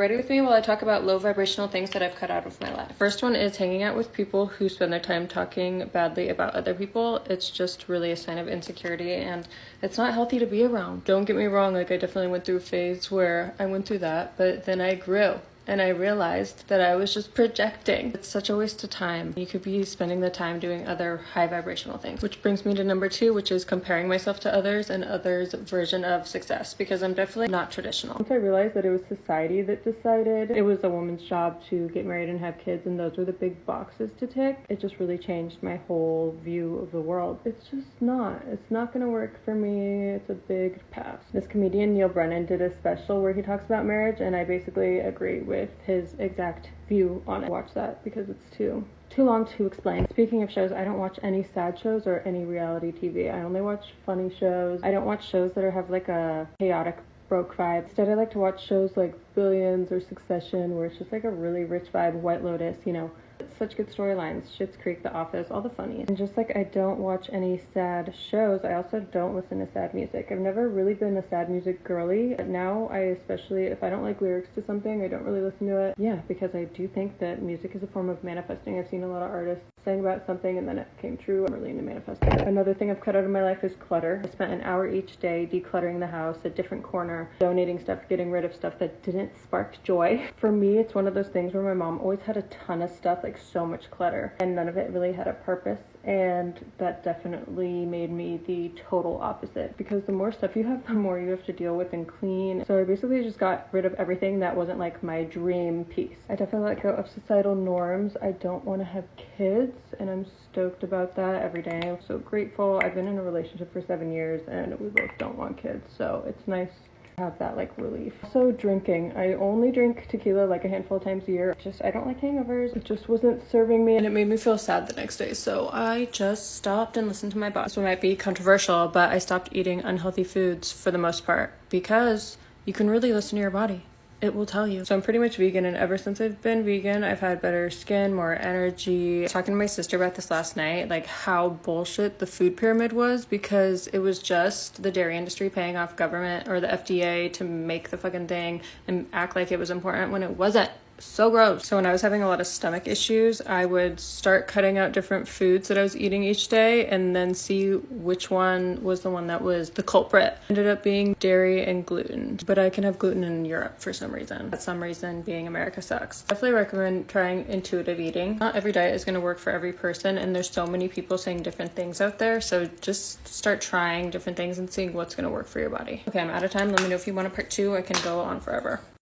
Ready with me while I talk about low vibrational things that I've cut out of my life. First one is hanging out with people who spend their time talking badly about other people. It's just really a sign of insecurity and it's not healthy to be around. Don't get me wrong, like I definitely went through a phase where I went through that, but then I grew. And I realized that I was just projecting. It's such a waste of time. You could be spending the time doing other high vibrational things. Which brings me to number 2, which is comparing myself to others and others' version of success, because I'm definitely not traditional. Once I realized that it was society that decided it was a woman's job to get married and have kids, and those were the big boxes to tick, it just really changed my whole view of the world. It's just not. It's not gonna work for me. It's a big pass. This comedian Neil Brennan did a special where he talks about marriage, and I basically agree with his exact view on it. Watch that because it's too long to explain. Speaking of shows, I don't watch any sad shows or any reality TV. I only watch funny shows. I don't watch shows that have like a chaotic broke vibe. Instead, I like to watch shows like Billions or Succession, where it's just like a really rich vibe. White Lotus, you know, such good storylines. Schitt's Creek, The Office, all the funnies. And just like I don't watch any sad shows, I also don't listen to sad music. I've never really been a sad music girly, but now I especially, if I don't like lyrics to something, I don't really listen to it. Yeah, because I do think that music is a form of manifesting. I've seen a lot of artists saying about something and then it came true. I'm really into manifesting. Another thing I've cut out of my life is clutter. I spent an hour each day decluttering the house, a different corner, donating stuff, getting rid of stuff that didn't spark joy. For me, it's one of those things where my mom always had a ton of stuff, like so much clutter, and none of it really had a purpose, and that definitely made me the total opposite, because the more stuff you have, the more you have to deal with and clean. So I basically just got rid of everything that wasn't like my dream piece. I definitely let go of societal norms. I don't want to have kids, and I'm stoked about that every day. I'm so grateful. I've been in a relationship for 7 years and we both don't want kids, so it's nice have that like relief. So drinking, I only drink tequila like a handful of times a year. I don't like hangovers. It just wasn't serving me and it made me feel sad the next day, so I just stopped and listened to my body. This one might be controversial, but I stopped eating unhealthy foods for the most part, because you can really listen to your body. It will tell you. So I'm pretty much vegan, and ever since I've been vegan, I've had better skin, more energy. I was talking to my sister about this last night, like how bullshit the food pyramid was, because it was just the dairy industry paying off government or the FDA to make the fucking thing and act like it was important when it wasn't. So gross. So when I was having a lot of stomach issues, I would start cutting out different foods that I was eating each day and then see which one was the one that was the culprit. Ended up being dairy and gluten, but I can have gluten in Europe for some reason. For some reason, being America sucks. Definitely recommend trying intuitive eating. Not every diet is going to work for every person, and there's so many people saying different things out there, so just start trying different things and seeing what's going to work for your body. Okay, I'm out of time. Let me know if you want a part 2. I can go on forever.